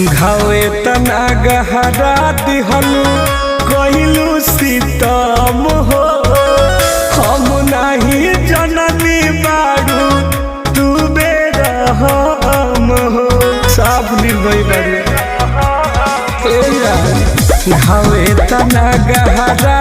घावे तना गहरा दिहलू कहिलू सीतम हो हम नहीं जननी बारू तू बेरहम हो साफ निर्भय बारू घावे तना गहरा